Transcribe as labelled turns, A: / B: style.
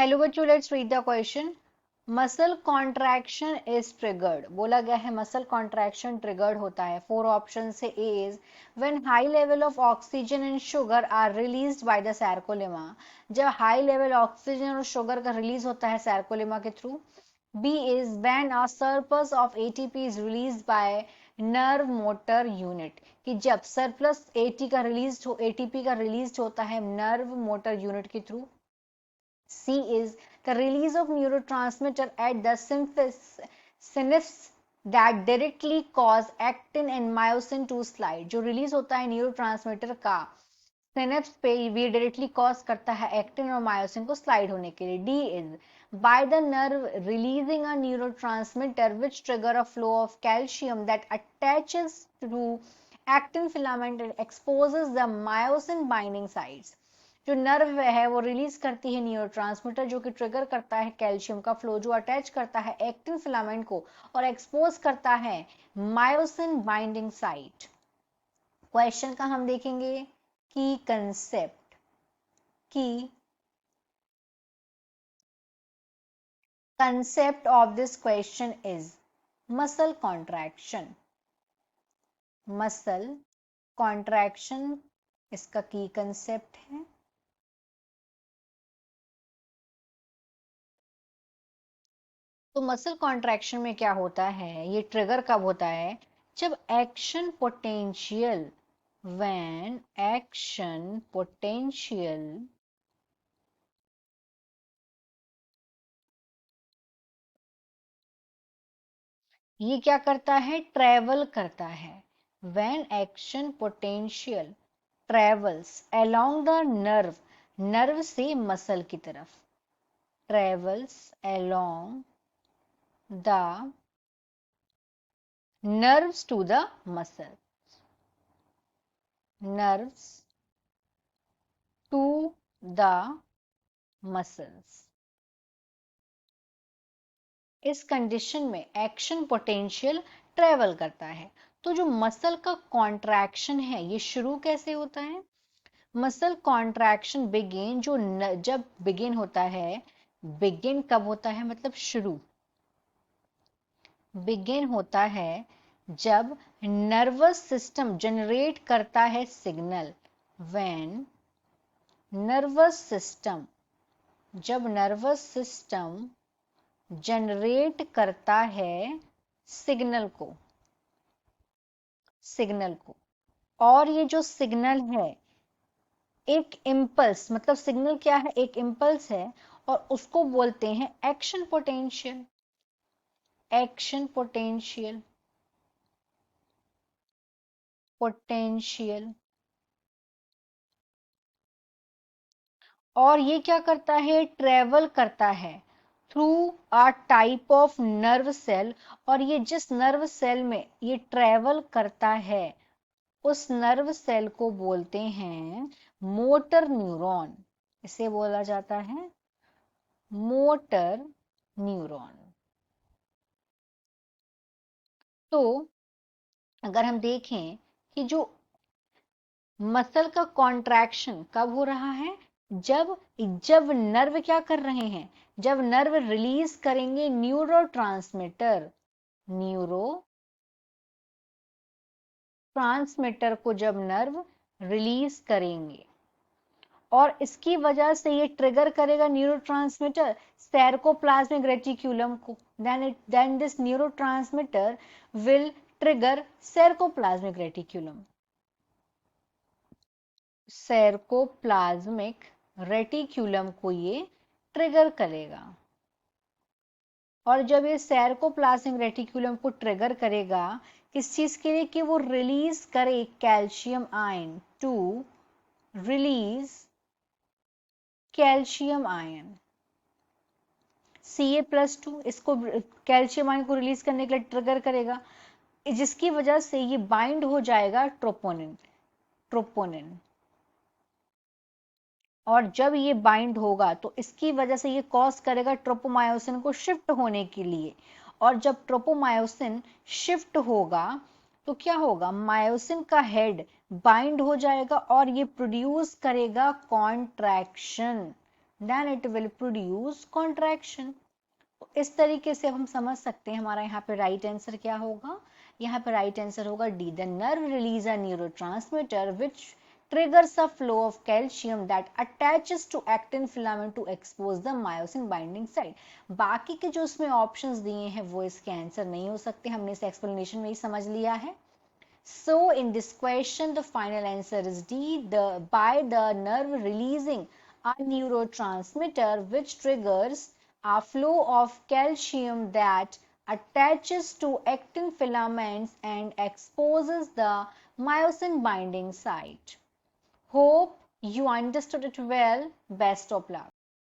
A: Hello बच्चों, let's read the question. Muscle contraction is triggered, बोला गया है मसल कॉन्ट्रैक्शन ट्रिगर्ड होता है। फोर ऑप्शन से A is when high level of oxygen and sugar are released by the sarcolemma, जब high level oxygen और sugar का release होता है सैरकोलेमा के through. B is when a surplus of ATP is released by nerve motor unit, कि जब surplus ATP का release होता है नर्व मोटर यूनिट के through. C is the release of neurotransmitter at the synapse that directly cause actin and myosin to slide, जो release होता है neurotransmitter का सिनेप्स पे ये डायरेक्टली कॉज करता है एक्टिन और मायोसिन को स्लाइड होने के लिए। D is by the nerve releasing a neurotransmitter which trigger a flow of calcium that attaches to actin filament and exposes the myosin binding sites, जो नर्व है वो रिलीज करती है न्यूरोट्रांसमीटर जो कि ट्रिगर करता है कैल्शियम का फ्लो, जो अटैच करता है एक्टिन फिलामेंट को और एक्सपोज करता है मायोसिन बाइंडिंग साइट। क्वेश्चन का हम देखेंगे की concept of this question is muscle contraction। muscle contraction इसका की कंसेप्ट है। तो मसल कॉन्ट्रैक्शन में क्या होता है, ये ट्रिगर कब होता है, जब action potential when action potential ये क्या करता है, ट्रेवल करता है। When action potential travels along the nerve, nerve से मसल की तरफ, travels along the nerves to the muscle, nerves to the muscles। इस कंडीशन में एक्शन पोटेंशियल ट्रेवल करता है। तो जो मसल का कॉन्ट्रैक्शन है ये शुरू कैसे होता है, मसल कॉन्ट्रैक्शन बिगिन जब बिगिन होता है, बिगिन कब होता है मतलब शुरू, बिगिन होता है जब नर्वस सिस्टम जनरेट करता है सिग्नल। व्हेन नर्वस सिस्टम, जब नर्वस सिस्टम जनरेट करता है सिग्नल को और ये जो सिग्नल है एक इम्पल्स, मतलब सिग्नल क्या है, एक इम्पल्स है और उसको बोलते हैं action potential. Action potential potential और ये क्या करता है, ट्रेवल करता है through a type of nerve cell, और ये जिस नर्व सेल में ये ट्रेवल करता है उस नर्व सेल को बोलते हैं मोटर न्यूरॉन। इसे बोला जाता है मोटर न्यूरॉन। तो अगर हम देखें कि जो मसल का कॉन्ट्रैक्शन कब हो रहा है, जब जब नर्व क्या कर रहे हैं, जब नर्व रिलीज करेंगे न्यूरो ट्रांसमीटर को, जब नर्व रिलीज करेंगे और इसकी वजह से ये ट्रिगर करेगा न्यूरोट्रांसमीटर सार्कोप्लाज्मिक रेटिक्यूलम को, then this neurotransmitter will trigger sarcoplasmic reticulum. Sarcoplasmic reticulum को ये ट्रिगर करेगा और जब ये सार्कोप्लाज्मिक रेटिक्यूलम को ट्रिगर करेगा किस चीज के लिए, कि वो रिलीज करे calcium ion, to release calcium ion Ca+2, इसको कैल्शियम आयन को रिलीज करने के लिए ट्रिगर करेगा, जिसकी वजह से ये बाइंड हो जाएगा ट्रोपोनिन और जब ये बाइंड होगा तो इसकी वजह से ये कॉज करेगा ट्रोपोमायोसिन को शिफ्ट होने के लिए, और जब ट्रोपोमायोसिन शिफ्ट होगा तो क्या होगा, मायोसिन का हेड बाइंड हो जाएगा और ये प्रोड्यूस करेगा contraction. then it will produce contraction. इस तरीके से अब हम समझ सकते हैं हमारा यहाँ पे राइट आंसर क्या होगा. यहाँ पे राइट आंसर होगा D. The nerve release a neurotransmitter which triggers a flow of calcium that attaches to actin filament to expose the myosin binding site. बाकी के जो उसमें ऑप्शंस दिए हैं वो इसके आंसर नहीं हो सकते, हमने इस एक्सप्लेनेशन में ही समझ लिया है. So in this question the final answer is D. By the nerve releasing a neurotransmitter which triggers a flow of calcium that attaches to actin filaments and exposes the myosin binding site. Hope you understood it well. Best of luck.